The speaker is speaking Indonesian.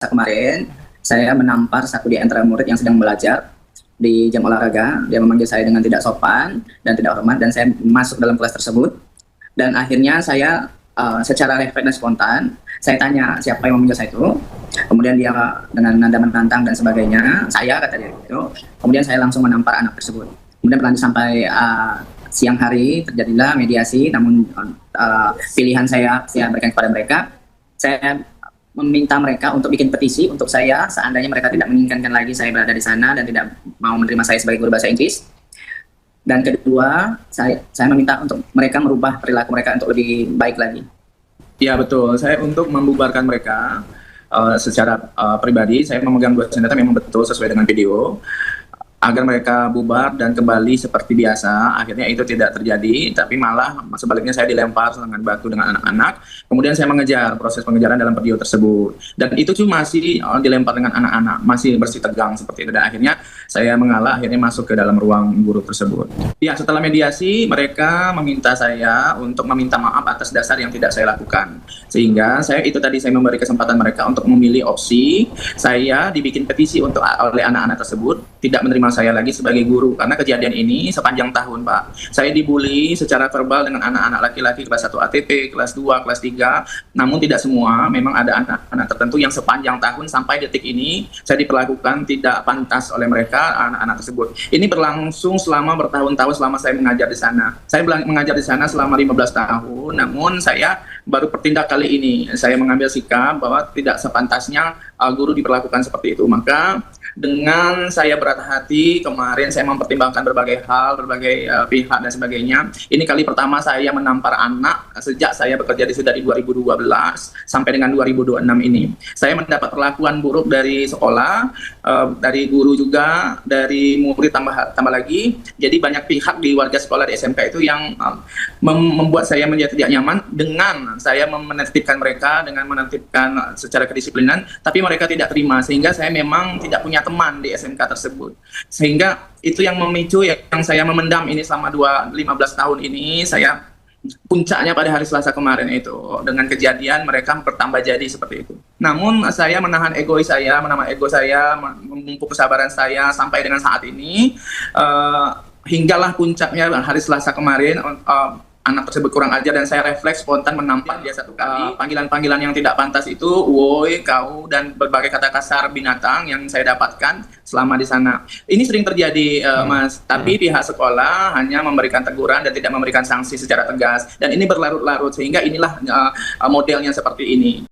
Kemarin saya menampar satu di antara murid yang sedang belajar di jam olahraga. Dia memanggil saya dengan tidak sopan dan tidak hormat, dan saya masuk dalam kelas tersebut. Dan akhirnya saya secara refleks dan spontan saya tanya siapa yang memanggil saya itu. Kemudian dia dengan nada menantang dan sebagainya, saya kata dia itu. Kemudian saya langsung menampar anak tersebut. Kemudian berlanjut sampai siang hari terjadilah mediasi. Namun pilihan saya berikan kepada mereka. Saya meminta mereka untuk bikin petisi untuk saya seandainya mereka tidak menginginkan lagi saya berada di sana dan tidak mau menerima saya sebagai guru bahasa Inggris. Dan kedua, saya meminta untuk mereka merubah perilaku mereka untuk lebih baik lagi. Ya betul, saya untuk membubarkan mereka secara pribadi, saya memegang dua senjata memang betul sesuai dengan video, agar mereka bubar dan kembali seperti biasa. Akhirnya itu tidak terjadi, tapi malah sebaliknya saya dilempar dengan batu dengan anak-anak. Kemudian saya mengejar, proses pengejaran dalam video tersebut. Dan itu cuma masih dilempar dengan anak-anak, masih bersih tegang seperti itu. Dan akhirnya saya mengalah, akhirnya masuk ke dalam ruang guru tersebut. Ya, setelah mediasi, mereka meminta saya untuk meminta maaf atas dasar yang tidak saya lakukan. Sehingga saya memberi kesempatan mereka untuk memilih opsi. Saya dibikin petisi oleh anak-anak tersebut, tidak menerima saya lagi sebagai guru, karena kejadian ini sepanjang tahun, Pak. Saya dibully secara verbal dengan anak-anak laki-laki kelas 1 ATP, kelas 2, kelas 3, namun tidak semua, memang ada anak-anak tertentu yang sepanjang tahun sampai detik ini saya diperlakukan tidak pantas oleh mereka, anak-anak tersebut. Ini berlangsung selama bertahun-tahun selama saya mengajar di sana. Saya mengajar di sana selama 15 tahun, namun saya baru bertindak kali ini. Saya mengambil sikap bahwa tidak sepantasnya guru diperlakukan seperti itu. Maka dengan saya berat hati, kemarin saya mempertimbangkan berbagai hal, berbagai pihak dan sebagainya. Ini kali pertama saya menampar anak sejak saya bekerja dari 2012 sampai dengan 2026 ini. Saya mendapat perlakuan buruk dari sekolah, dari guru juga, dari murid tambah lagi. Jadi banyak pihak di warga sekolah di SMK itu yang membuat saya menjadi tidak nyaman dengan saya menertibkan mereka, dengan menertibkan secara kedisiplinan, tapi mereka tidak terima, sehingga saya memang tidak punya teman di SMK tersebut. Sehingga itu yang memicu yang saya memendam ini selama 15 tahun ini. Saya puncaknya pada hari Selasa kemarin itu dengan kejadian mereka bertambah jadi seperti itu. Namun saya menahan ego saya, memupuk kesabaran saya sampai dengan saat ini, hinggalah puncaknya hari Selasa kemarin. Anak tersebut kurang ajar dan saya refleks spontan menampar dia satu kali. Panggilan-panggilan yang tidak pantas itu, woi, kau, dan berbagai kata kasar binatang yang saya dapatkan selama di sana. Ini sering terjadi, Mas. Tapi pihak sekolah hanya memberikan teguran dan tidak memberikan sanksi secara tegas. Dan ini berlarut-larut, sehingga inilah modelnya seperti ini.